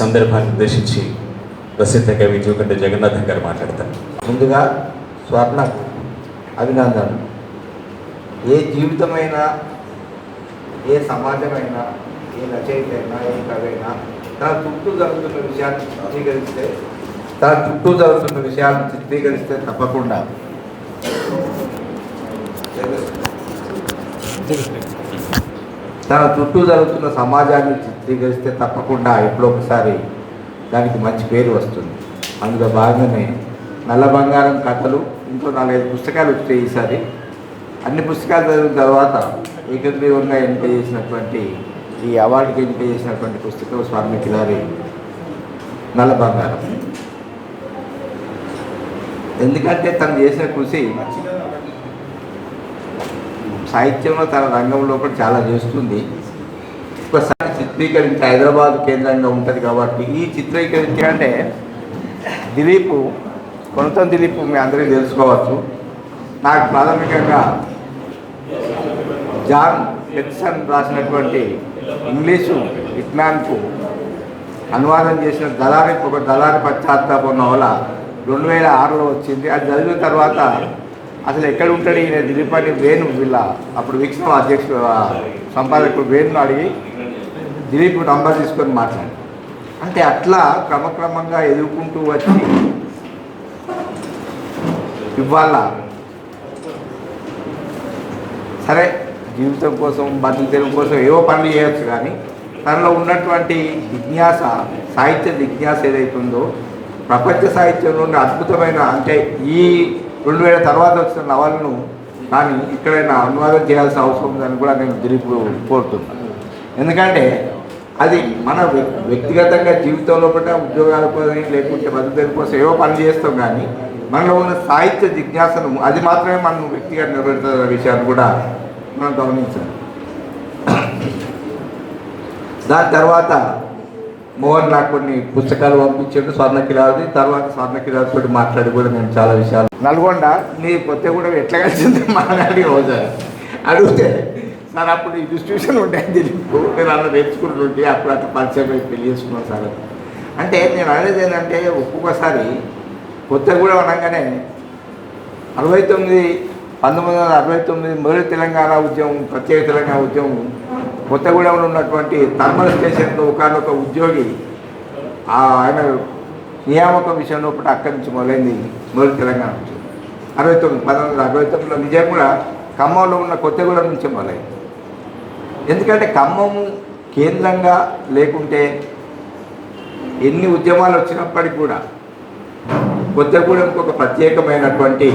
సందర్భాన్ని ఉద్దేశించి ప్రసిద్ధ కవి జూకంటి జగన్నాథం గారు మాట్లాడతారు. ముందుగా స్వర్ణ అభినందనలు. ఏ జీవితమైనా, ఏ సమాజమైనా, ఏ రచయిత అయినా, ఏ కవి అయినా తన చుట్టూ జరుగుతున్న విషయాలను చిత్రీకరిస్తే తప్పకుండా తన చుట్టూ జరుగుతున్న సమాజాన్ని చిత్రీకరిస్తే తప్పకుండా ఎప్పుడో ఒకసారి దానికి మంచి పేరు వస్తుంది. అందులో భాగంగానే నల్ల బంగారం కథలు ఇంకో 4-5 పుస్తకాలు వచ్చాయి. ఈసారి అన్ని పుస్తకాలు చదివిన తర్వాత ఏకగ్రీవంగా ఎన్నిక చేసినటువంటి, ఈ అవార్డుకి ఎన్నిక చేసినటువంటి పుస్తకం స్వామి కిలారి నల్ల బంగారం. ఎందుకంటే తను చేసిన కృషి సాహిత్యంలో తన రంగంలో కూడా చాలా చేస్తుంది. ఒకసారి చిత్రీకరించి హైదరాబాద్ కేంద్రంగా ఉంటుంది కాబట్టి ఈ చిత్రీకరించి అంటే కొనతం దిలీప్ మీ అందరికీ తెలుసుకోవచ్చు. నాకు ప్రాథమికంగా జాన్ ఎడ్సన్ రాసినటువంటి ఇంగ్లీషు విజ్ఞాన్కు అనువాదం చేసిన దళారి పశ్చాత్తాపం నవల 2006లో వచ్చింది. అది చదివిన తర్వాత అసలు ఎక్కడ ఉంటాడు ఈయన దిలీప్ అని వేణు వీళ్ళ అప్పుడు వీక్షణ అధ్యక్షుడు సంపాదకుడు వేణును అడిగి దిలీప్ నంబర్ తీసుకొని మాట్లాడి, అంటే అట్లా క్రమక్రమంగా ఎదుర్కొంటూ వచ్చి ఇవాళ సరే జీవితం కోసం, బతుకు తెరువు కోసం ఏవో పనులు చేయవచ్చు, కానీ తనలో ఉన్నటువంటి జిజ్ఞాస, సాహిత్య జిజ్ఞాస ఏదైతుందో ప్రపంచ సాహిత్యంలో ఉన్న అద్భుతమైన, అంటే ఈ 2000 తర్వాత వచ్చిన నవలను కానీ ఇక్కడైనా అనువాదం చేయాల్సిన అవసరం ఉందని కూడా నేను దిలీప్ కోరుతున్నాను. ఎందుకంటే అది మన వ్యక్తిగతంగా జీవితంలో పట్ల ఉద్యోగాల కోసం లేకుంటే బతుకు కోసం ఏవో పని చేస్తాం, కానీ మనలో ఉన్న సాహిత్య జిజ్ఞాసను అది మాత్రమే మనం వ్యక్తిగా నెరవేరుతున్న విషయాన్ని కూడా మనం గమనించాలి. దాని తర్వాత మోహన్ నాకు కొన్ని పుస్తకాలు పంపించాడు స్వర్ణ కిలాది. తర్వాత స్వర్ణ కిలాదితో మాట్లాడి కూడా నేను చాలా విషయాలు నల్గొండ నీ కొత్తగూడెం ఎట్లా కలిసింది మాట్లాడి అవుతారు అడిగితే, సార్ అప్పుడు ఈ డిస్ట్రిబ్యూషన్ ఉంటాయి దిలీప్, నేను అలా నేర్చుకుంటుంటే అప్పుడు అట్లా పరిచయం అయి పెళ్లి చేసుకున్నాను సార్. అంటే నేను అనేది ఏంటంటే ఒక్కొక్కసారి కొత్తగూడెం అనగానే 1969 మొదటి తెలంగాణ ఉద్యమం, ప్రత్యేక తెలంగాణ ఉద్యమం కొత్తగూడెంలో ఉన్నటువంటి థర్మల్ స్టేషన్లో ఒకనొక ఉద్యోగి ఆయన నియామకం విషయంలో ఒకటి అక్కడి నుంచి మొదలైంది మొదటి తెలంగాణ ఉద్యమం. 1969లో నిజం కూడా ఖమ్మంలో ఉన్న కొత్తగూడెం నుంచి మొదలైంది. ఎందుకంటే ఖమ్మం కేంద్రంగా లేకుంటే ఎన్ని ఉద్యమాలు వచ్చినప్పటికీ కూడా కొత్తగూడెంకు ఒక ప్రత్యేకమైనటువంటి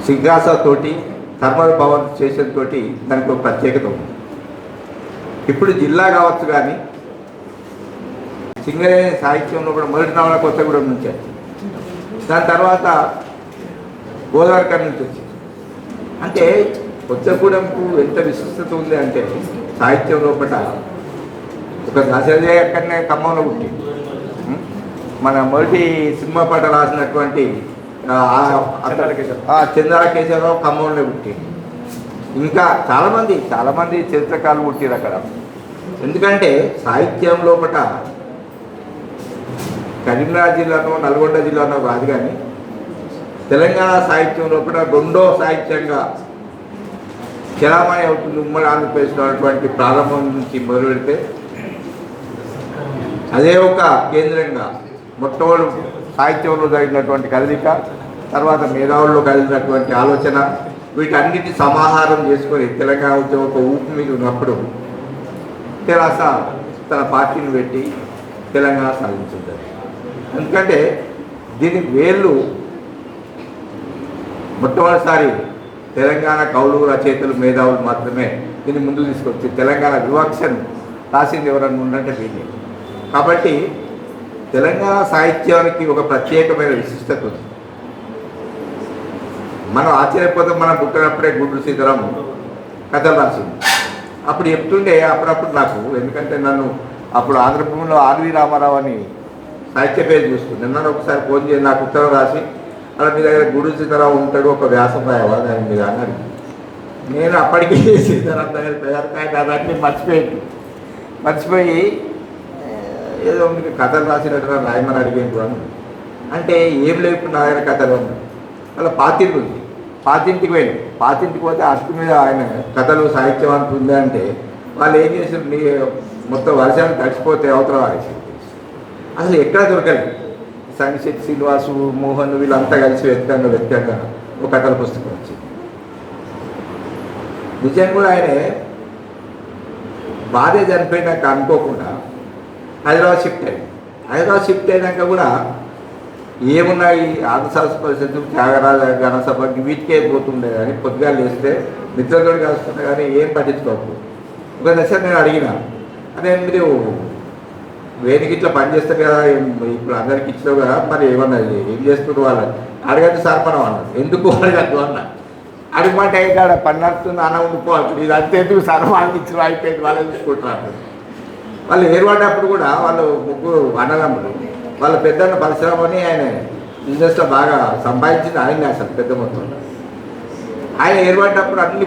సిగ్గాసతోటి, థర్మల్ పవర్ స్టేషన్ తోటి దానికి ఒక ప్రత్యేకత ఉంది. ఇప్పుడు జిల్లా కావచ్చు, కానీ సింగరేణి సాహిత్యంలో కూడా మొదటి నవల కొత్తగూడెం నుంచే, దాని తర్వాత గోదావరికర్ నుంచి వచ్చింది. అంటే కొత్తగూడెంకు ఎంత విశిష్టత ఉంది అంటే సాహిత్యం లోపల ఒక దశదే అక్కడనే ఖమ్మంలో పుట్టింది. మన మొదటి సినిమా పాట రాసినటువంటి చంద్ర కేశవరావు ఖమ్మంలో పుట్టింది. ఇంకా చాలామంది చరిత్రకారులు పుట్టిరు అక్కడ. ఎందుకంటే సాహిత్యం లోపల కరీంనగర్ జిల్లానో నల్గొండ జిల్లానో కాదు, కానీ తెలంగాణ సాహిత్యం లోపల రెండో సాహిత్యంగా చలామణి అవుతుంది ఉమ్మడి ఆంధ్రప్రదేశ్లో ఉన్నటువంటి ప్రారంభం నుంచి మొదలు పెడితే అదే ఒక కేంద్రంగా మొట్టమొదటి సాహిత్యంలో జరిగినటువంటి కదలిక, తర్వాత మేధావుల్లో కలిగినటువంటి ఆలోచన, వీటన్నిటి సమాహారం చేసుకొని తెలంగాణ ఉద్యమం ఒక ఊపు మీద ఉన్నప్పుడు తెరాస తన పార్టీని పెట్టి తెలంగాణ సాధించింది. ఎందుకంటే దీనికి వేళ్ళు మొట్టమొదటిసారి తెలంగాణ కవులు, రచయితలు, మేధావులు మాత్రమే దీన్ని ముందుకు తీసుకొచ్చి తెలంగాణ వివక్షను రాసింది ఎవరన్నా ఉందంటే వీళ్ళే. కాబట్టి తెలంగాణ సాహిత్యానికి ఒక ప్రత్యేకమైన విశిష్టత ఉంది. మనం ఆశ్చర్యపోతాం, మనం పుట్టినప్పుడే గుంటూరు సీతారాం కథలు రాసింది. అప్పుడు చెప్తుండే అప్పుడప్పుడు నాకు, ఎందుకంటే నన్ను అప్పుడు ఆంధ్రభూమిలో ఆర్వి రామారావు అని సాహిత్య పేరు చూస్తుంది. నన్ను ఒకసారి ఫోన్ చేసి నాకు ఉత్తరం రాసి, అలా మీ దగ్గర గుంటూరు సీతారాం ఉంటాడు, ఒక వ్యాసం రాయవా దాని మీద అన్నాడు. నేను అప్పటికే సీతారాం దగ్గర తయారు దాన్ని మర్చిపోయింది. మర్చిపోయి ఏదో మీకు కథలు రాసినట్టు రాయమని అడిగేందు అని. అంటే ఏం లేకుండా నా దగ్గర కథలు ఉన్నాయి. అలా పాతింటి ఉంది, పాతింటికి వెళ్ళి పాతింటికి పోతే అట్టు మీద ఆయన కథలు సాహిత్యం అంత ఉంది అంటే వాళ్ళు ఏం చేసారు, నీ మొత్తం వర్షాలు తడిచిపోతే అవతల వారేసి అసలు ఎక్కడ దొరకలేదు. సంగశెట్టి శ్రీనివాసు, మోహన్ వీళ్ళంతా కలిసి వెతకంగా ఒక కథల పుస్తకం వచ్చింది. నిజంగా కూడా ఆయనే భార్య చనిపోయినాక అనుకోకుండా హైదరాబాద్ షిఫ్ట్ అయ్యింది. హైదరాబాద్ షిఫ్ట్ అయినాక కూడా ఏమున్నాయి ఆంధ్రశాస్త్ర పరిషత్తు, త్యాగరాజ గణసభ వీటికే పోతుండే కానీ పొద్దుగా లేస్తే నిద్రతోటి కలుస్తుండే కానీ ఏం పట్టించుకోకు. ఒక దశ నేను అడిగిన, అదే మీరు వేదిక ఇట్లా పని చేస్తారు కదా, ఇప్పుడు అందరికి ఇచ్చినావు కదా, మరి ఏమన్నా ఏం చేస్తున్నారు వాళ్ళని అడగద్దు సార్ మనం అన్నారు. ఎందుకు అడగద్దు అన్న అడుగుమంటే అయితే ఆడ పని నడుతుంది అన్న ఉండిపోవాలి, ఇది అంతేందుకు సార్ వాళ్ళకి ఇచ్చిన అయిపోయింది వాళ్ళే చూసుకుంటున్నారు. వాళ్ళు ఏర్పడ్డప్పుడు కూడా వాళ్ళు ముగ్గురు అన్నదమ్ములు, వాళ్ళ పెద్దన్న పరిశ్రమ అని ఆయన బిజినెస్లో బాగా సంపాదించింది ఆయన అసలు పెద్ద మొత్తంలో. ఆయన ఏర్పడ్డప్పుడు అన్ని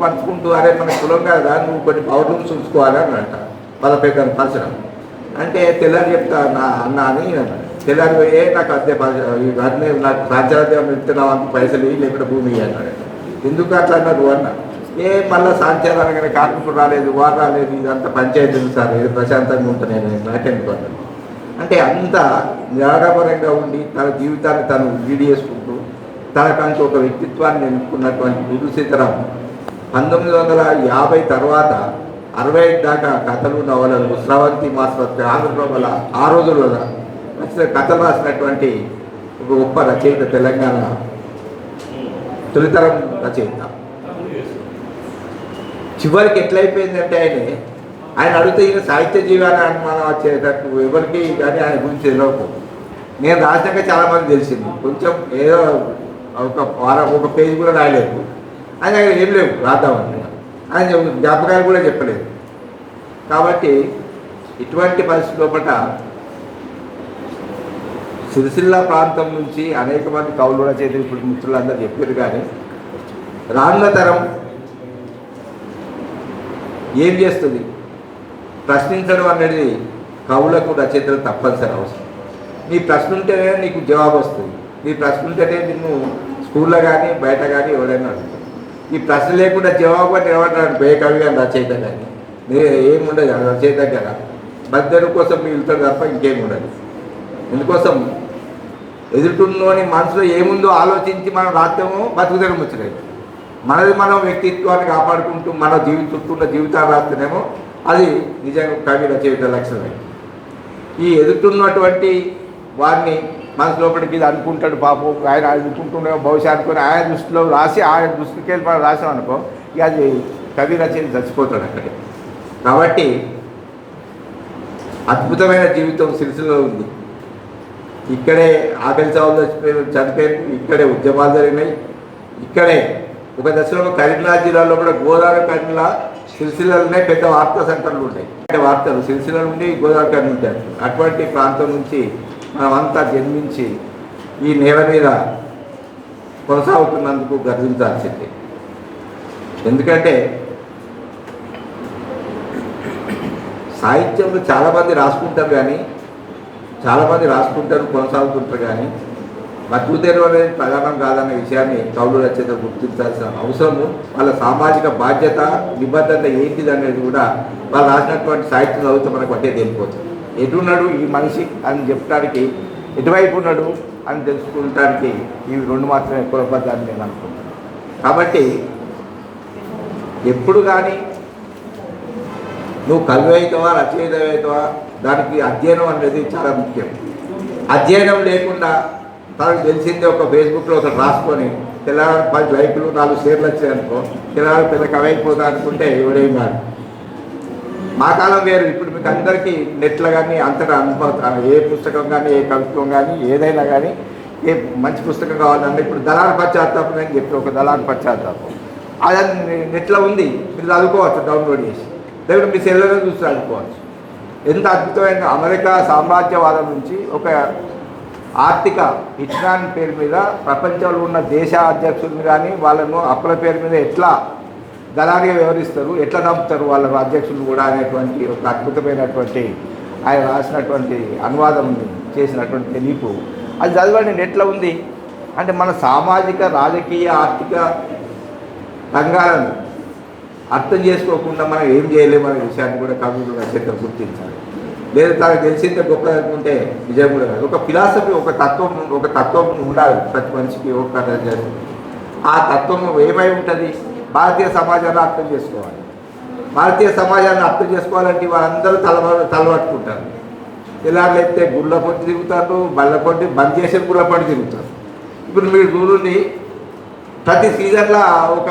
పంచుకుంటూ అరే మన కులం కదా నువ్వు కొన్ని పవర్ రూమ్స్ చూసుకోవాలి అని అంట వాళ్ళ పెద్దన్న పరిశ్రమ. అంటే తెల్లారి చెప్తా నా అన్న అని అన్నాడు. తెల్లారి పోయే నాకు అద్దె అన్నీ నాకు సాధ్యాధ్యం ఇస్తున్నావు అంత పైసలు లేకుండా భూమి అన్నాడు. ఎందుకు అట్లా అన్నారు అన్న, మళ్ళీ సాంచాలు అనగానే కార్మికుడు రాలేదు, వారు రాలేదు, ఇదంతా పంచాయతీ సార్, ఏదో ప్రశాంతంగా ఉంటాను నేను నాకెందుకు అన్నాడు. అంటే అంత నిరాడంబరంగా ఉండి తన జీవితాన్ని తను లీడ్ చేసుకుంటూ తనకంటూ ఒక వ్యక్తిత్వాన్ని ఎన్నుకున్నటువంటి గురు సీతారాం 1950 తర్వాత 65 దాకా కథలు, నవలలు, స్రవంతి మాసపత్రిక, ఆంధ్రప్రభల ఆ రోజుల్లో వచ్చిన కథలు రాసినటువంటి ఒక గొప్ప రచయిత, తెలంగాణ తొలితరం రచయిత. చివరికి ఎట్లయిపోయిందంటే ఆయన అడిగితే ఈయన సాహిత్య జీవాన్ని అనుమానం వచ్చేటట్టు ఎవరికి కానీ ఆయన గురించి తెలియకు. నేను రాసినాక చాలామంది తెలిసింది, కొంచెం ఏదో ఒక పేజీ కూడా రాయలేదు, ఆయన ఏం లేవు రాద్దామని, ఆయన జ్ఞాపకాలు కూడా చెప్పలేదు. కాబట్టి ఇటువంటి పరిస్థితి లోపల సిరిసిల్ల ప్రాంతం నుంచి అనేక మంది కవులు రచయిత ఇప్పుడు మిత్రులందరూ చెప్పారు. కానీ రానున్న తరం ఏం చేస్తుంది, ప్రశ్నించడం అనేది కవులకు రచయితలు తప్పనిసరి అవసరం. నీ ప్రశ్న ఉంటేనే నీకు జవాబు వస్తుంది. నీ ప్రశ్న ఉంటేనే నిన్ను స్కూల్లో కానీ బయట కానీ ఎవరైనా అడుగుతారు. ఈ ప్రశ్న లేకుండా జవాబు అని నిలబడ్డాడు ఏ కవి కానీ రచయిత కానీ ఏముండదు. రచయిత దగ్గర మధ్యలో కోసం మిగులుతాడు తప్ప ఇంకేమి ఉండదు. ఎందుకోసం ఎదుటిలోని మనసులో ఏముందో ఆలోచించి మనం రాత్రము బతుకుదల ముచ్చలేదు. మనది మనం వ్యక్తిత్వాన్ని కాపాడుకుంటూ మన చుట్టూ జీవితాలు రాస్తేనేమో అది నిజంగా కవి రచయిత లక్షణమే. ఈ ఎదుటిన్నటువంటి వారిని మనసు లోపలికి ఇది అనుకుంటాడు పాపం, ఆయన అనుకుంటుండే భవిష్యత్తు అనుకుని ఆయన దృష్టిలో రాసి ఆయన దృష్టికి వెళ్ళి మనం రాసాం అనుకో, ఇక అది కవి రచయిత చచ్చిపోతాడు అక్కడే. కాబట్టి అద్భుతమైన జీవితం సిరిసిల్లో ఉంది. ఇక్కడే ఆకలి చావులు చనిపోయారు, ఇక్కడే ఉద్యమాలు జరిగినాయి, ఇక్కడే ఒక దశలో కరీంనగర్ జిల్లాలో కూడా గోదావరి కరీంలా సిరిసిల్లలోనే పెద్ద వార్తా సెంటర్లు ఉంటాయి. వార్తలు సిరిసిల్ల నుండి గోదావరి కరీం ఉంటాయి. అటువంటి ప్రాంతం నుంచి మనమంతా జన్మించి ఈ నేల మీద కొనసాగుతున్నందుకు గర్వించాల్సింది. ఎందుకంటే సాహిత్యంలో చాలామంది రాసుకుంటారు కానీ కొనసాగుతుంటారు కానీ బతుకుతెరువు అనేది ప్రధానం కాదన్న విషయాన్ని కవులు రచయిత గుర్తించాల్సిన అవసరము, వాళ్ళ సామాజిక బాధ్యత నిబద్ధత ఏంటిది అనేది కూడా వాళ్ళు రాసినటువంటి సాహిత్యం చదివితే మనకు అట్టే తెలిసిపోతుంది. ఎటున్నాడు ఈ మనిషి అని చెప్పడానికి, ఎటువైపు ఉన్నాడు అని తెలుసుకుంటానికి ఇవి రెండు మాత్రమే కులబద్ధాన్ని నేను అనుకుంటున్నాను. కాబట్టి ఎప్పుడు కానీ నువ్వు కవి అవుతావా రచయిత అవుతావా దానికి అధ్యయనం అనేది చాలా ముఖ్యం. అధ్యయనం లేకుండా తనకు తెలిసిందే ఒక ఫేస్బుక్లో ఒకటి రాసుకొని తెల్లవారు 10 లైకులు 4 షేర్లు వచ్చాయనుకో, తెల్లవారు పెద్ద కవి అయిపోతా అనుకుంటే ఎవడేం కాదు. మా కాలం వేరు. ఇప్పుడు మీకు అందరికీ నెట్లో కానీ అంతటా ఏ పుస్తకం కానీ ఏ కవిత్వం కానీ ఏదైనా కానీ ఏ మంచి పుస్తకం కావాలన్నా ఇప్పుడు దళారు పశ్చాత్తాపం అని చెప్పి ఒక దళారు పశ్చాత్తాపం అది నెట్లో ఉంది, మీరు చదువుకోవచ్చు డౌన్లోడ్ చేసి, లేకపోతే మీ సెల్లో చూసి చదువుకోవచ్చు. ఎంత అద్భుతమైన అమెరికా సామ్రాజ్యవాదం నుంచి ఒక ఆర్థిక ఇజ్ఞాన్ పేరు మీద ప్రపంచంలో ఉన్న దేశ అధ్యక్షులను కానీ వాళ్ళను అప్పుల పేరు మీద ఎట్లా దళారిగా వ్యవహరిస్తారు, ఎట్లా నమ్ముతారు వాళ్ళ అధ్యక్షులు కూడా అనేటువంటి ఒక అద్భుతమైనటువంటి ఆయన రాసినటువంటి అనువాదం చేసినటువంటి తెలియపు అది చదవండి ఎట్లా ఉంది అంటే మన సామాజిక రాజకీయ ఆర్థిక రంగాలను అర్థం చేసుకోకుండా మనం ఏం చేయలేము అనే విషయాన్ని కూడా కవులు రచయితలు గుర్తించాలి. లేదా తనకు తెలిసిందే గొప్ప అనుకుంటే నిజం కూడా కాదు. ఒక ఫిలాసఫీ ఒక తత్వం ఉండాలి ప్రతి మనిషికి ఒక కథ చేస్తుంది. ఆ తత్వం ఏమై ఉంటుంది? భారతీయ సమాజాన్ని అర్థం చేసుకోవాలి. భారతీయ సమాజాన్ని అర్థం చేసుకోవాలంటే వాళ్ళందరూ తలపట్టుకుంటారు. ఎలాగైతే గుళ్ళ పొట్టి తిరుగుతారు, బళ్ళ పొట్టి బంద్ చేసే గుళ్ళ పొట్టి తిరుగుతారు. ఇప్పుడు మీరు చూడండి, ప్రతి సీజన్లో ఒక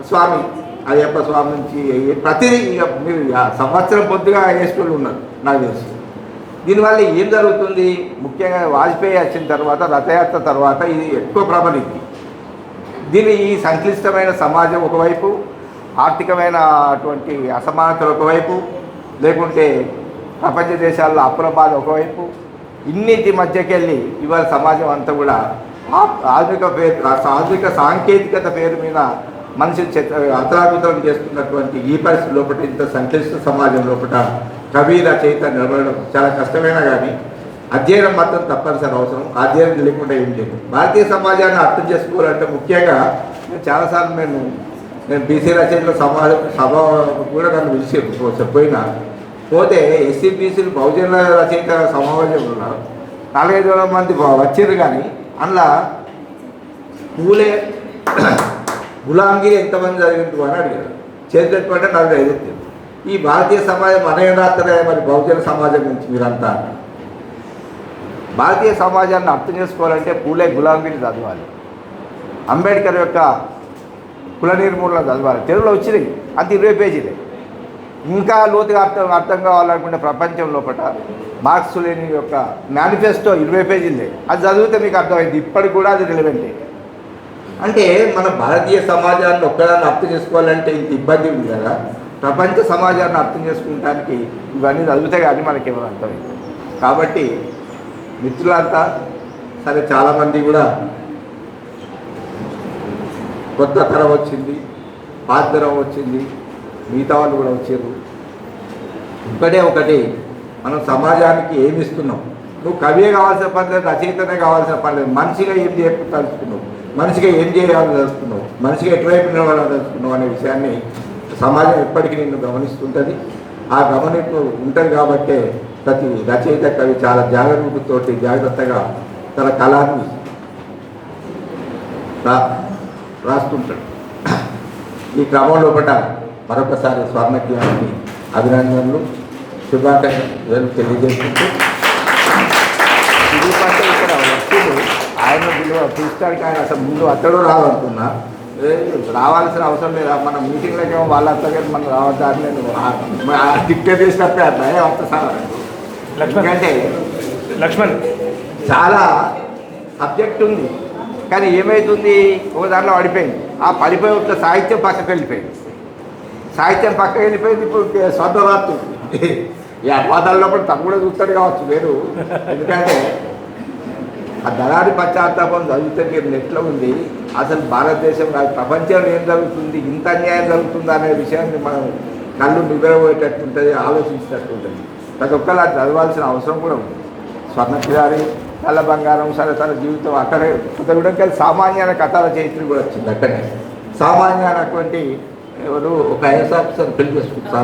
స్వామి, అయ్యప్ప స్వామి నుంచి ప్రతి మీరు సంవత్సరం పొద్దుగా వేసుకొని ఉన్నారు నాకు తెలిసి. దీనివల్ల ఏం జరుగుతుంది? ముఖ్యంగా వాజ్పేయి వచ్చిన తర్వాత, రథయాత్ర తర్వాత ఇది ఎక్కువ ప్రబలింది. దీని ఈ సంక్లిష్టమైన సమాజం ఒకవైపు, ఆర్థికమైన అటువంటి అసమానతలు ఒకవైపు, లేకుంటే ప్రపంచ దేశాల్లో అప్పుల బాధ ఒకవైపు, ఇన్నింటి మధ్యకి వెళ్ళి ఇవాళ సమాజం అంతా కూడా ఆధునిక సాంకేతికత పేరు మీద మనిషి అతలాకుతలం చేస్తున్నటువంటి ఈ పరిస్థితి లోపల, ఇంత సంక్లిష్ట సమాజం లోపల కవి రచయిత నిలబడడం చాలా కష్టమైన కానీ అధ్యయనం మాత్రం తప్పనిసరి అవసరం. అధ్యయనం లేకుండా ఏం లేదు. భారతీయ సమాజాన్ని అర్థం చేసుకోవాలంటే ముఖ్యంగా చాలాసార్లు నేను బీసీ రచయితల సభ కూడా నన్ను పిలిచి పోయినా పోతే ఎస్సీ బీసీలు బహుజన రచయిత సమావేశంలో 4-5 మంది వచ్చారు. కానీ అందులో పూలే గులాంగిరి ఎంతమంది చదివింటు అని అడిగారు. చేతులెట్టుకుంటే 45. ఈ భారతీయ సమాజం అనేక రాత్రే మరి బహుజన సమాజం నుంచి మీరంతా భారతీయ సమాజాన్ని అర్థం చేసుకోవాలంటే పూలే గులాంగిరి చదవాలి, అంబేద్కర్ యొక్క కుల నిర్మూలన చదవాలి. తెలుగులో వచ్చినాయి అంత 20 పేజీలే. ఇంకా లోతుగా అర్థం కావాలనుకుంటే ప్రపంచం లోపల మార్క్స్ లేని యొక్క మేనిఫెస్టో 20 పేజీలే. అది చదివితే మీకు అర్థమైంది. ఇప్పటికి కూడా అది రిలవెంటే. అంటే మన భారతీయ సమాజాన్ని ఒక్కదాన్ని అర్థం చేసుకోవాలంటే ఇంత ఇబ్బంది ఉంది కదా. ప్రపంచ సమాజాన్ని అర్థం చేసుకోవడానికి ఇవన్నీ చదివితే కానీ మనకి ఏమైనా అర్థమైంది. కాబట్టి మిత్రులంతా సరే, చాలామంది కూడా కొత్త తరం వచ్చింది, పాత తరం వచ్చింది, మిగతా వాళ్ళు కూడా వచ్చారు. ఒకటి మనం సమాజానికి ఏమి ఇస్తున్నాం? నువ్వు కవియే కావాల్సిన పని లేదు, రచయితనే కావాల్సిన పని లేదు. మనిషిగా ఏం తలుచుకున్నావు, మనిషిగా ఏం చేయాలని తెలుసుకున్నావు, మనిషిగా ఎటువైపు నిలవాలని తెలుసుకున్నావు అనే విషయాన్ని సమాజం ఎప్పటికీ నిన్ను గమనిస్తుంటుంది. ఆ గమనింపు ఉంటుంది కాబట్టే ప్రతి రచయిత కవి చాలా జాగ్రత్తగా తన కళాన్ని రాస్తుంటాడు. ఈ క్రమంలో మరొకసారి స్వర్ణజ్ఞానికి అభినందనలు, శుభాకాంక్షలు తెలియజేస్తుంటూ ఇక్కడ వ్యక్తులు ఆయన విలువ పిలుస్తానికి ఆయన అసలు ముందు అతడు రావాలనుకున్నా, రావాల్సిన అవసరం లేదా, మన మీటింగ్లకేమో వాళ్ళ అత్తగారు మనం రావద్దని నేను డిక్టేట్ చేసినప్పుడే అట్లా అంత సార్. ఎందుకంటే లక్ష్మణ్ చాలా సబ్జెక్ట్ ఉంది, కానీ ఏమవుతుంది, ఒక దాంట్లో పడిపోయింది. ఆ పడిపోయి ఒక సాహిత్యం పక్కకి వెళ్ళిపోయింది. ఇప్పుడు స్వర్ణరాత్తు ఈ అపాదాల్లో కూడా తను కూడా చూస్తాడు కావచ్చు వేరు. ఎందుకంటే ఆ దళారి పశ్చాత్తాపం చదివితే మీరు నెట్లో ఉంది. అసలు భారతదేశం కాదు ప్రపంచంలో ఏం జరుగుతుంది, ఇంత అన్యాయం జరుగుతుందా అనే విషయాన్ని మనం కళ్ళు నిద్రపోయేటట్టు ఉంటుంది, ఆలోచించేటట్టు ఉంటుంది. ప్రతి ఒక్కరు అది చదవాల్సిన అవసరం కూడా ఉంది. స్వర్ణకిరారి, నల్ల బంగారం, సరే తన జీవితం అక్కడే కూడా సామాన్య కథల చరిత్ర కూడా వచ్చింది. అక్కడనే సామాన్య అనేటువంటి ఎవరు ఒక ఐఎస్ ఆఫీసర్ పెళ్లి చేసుకుంటారు.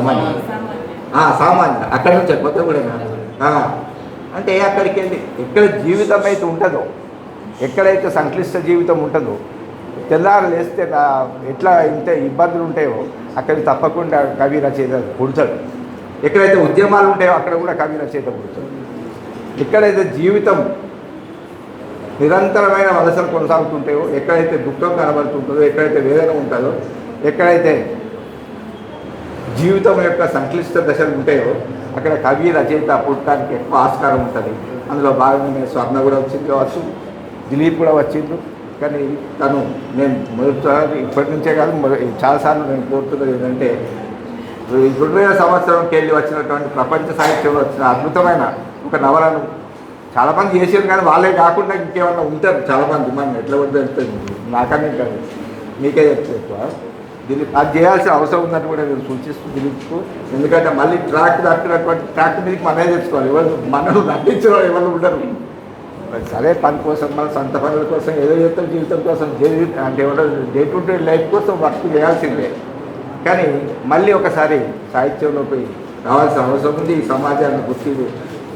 సామాన్య అక్కడి నుంచి కొత్త కూడా అంటే అక్కడికి వెళ్ళి ఎక్కడ జీవితం అయితే ఉంటుందో, ఎక్కడైతే సంక్లిష్ట జీవితం ఉంటుందో, తెల్లారు లేస్తే ఎట్లా ఇంత ఇబ్బందులు ఉంటాయో అక్కడికి తప్పకుండా కవి రచయిత పుడతాడు. ఎక్కడైతే ఉద్యమాలు ఉంటాయో అక్కడ కూడా కవి రచయిత పుడతాడు. ఎక్కడైతే జీవితం నిరంతరమైన వలసలు కొనసాగుతుంటాయో, ఎక్కడైతే దుఃఖం కనబడుతుంటుందో, ఎక్కడైతే వేదన ఉంటుందో, ఎక్కడైతే జీవితం యొక్క సంక్లిష్ట దశలు ఉంటాయో అక్కడ కవి రచయిత పుట్టడానికి ఎక్కువ ఆస్కారం ఉంటుంది. అందులో భాగంగా స్వర్ణ కూడా వచ్చింది కావచ్చు, దిలీప్ కూడా వచ్చిండు. కానీ నేను మొదటిసారి ఇప్పటి నుంచే కాదు చాలాసార్లు నేను కోరుతున్నది ఏంటంటే 2000 సంవత్సరంకి వెళ్ళి వచ్చినటువంటి ప్రపంచ సాహిత్యంలో వచ్చిన అద్భుతమైన ఒక నవలను చాలామంది చేసారు. కానీ వాళ్ళే కాకుండా ఇంకేమన్నా ఉంటారు చాలామంది. మనం ఎట్లా వద్ద వెళ్తుంది నాకనే కాదు, మీకే చెప్తే ఎక్కువ దిలీప్ అది చేయాల్సిన అవసరం ఉందని కూడా నేను సూచిస్తూ దిలీప్కు. ఎందుకంటే మళ్ళీ ట్రాక్ తప్పినటువంటి ట్రాక్ మీదకి మనమే తెచ్చుకోవాలి. ఎవరు మనల్ని నటించిన వాళ్ళు ఎవరు ఉండరు. మరి సరే పని కోసం మన సొంత పనుల కోసం ఏదో చేస్తాం, జీవితం కోసం అంటే ఎవరో డే టు డే లైఫ్ కోసం వర్క్ చేయాల్సిందే. కానీ మళ్ళీ ఒకసారి సాహిత్యంలోకి రావాల్సిన అవసరం ఉంది. ఈ సమాజాన్ని గుర్తి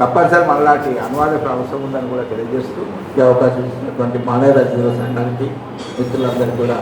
తప్పనిసరి మనలాంటి అనువాదకు అవసరం ఉందని కూడా తెలియజేస్తూ ఈ అవకాశం ఇచ్చినటువంటి మానవ రాజ్యాంగ సంఘానికి మిత్రులందరికీ కూడా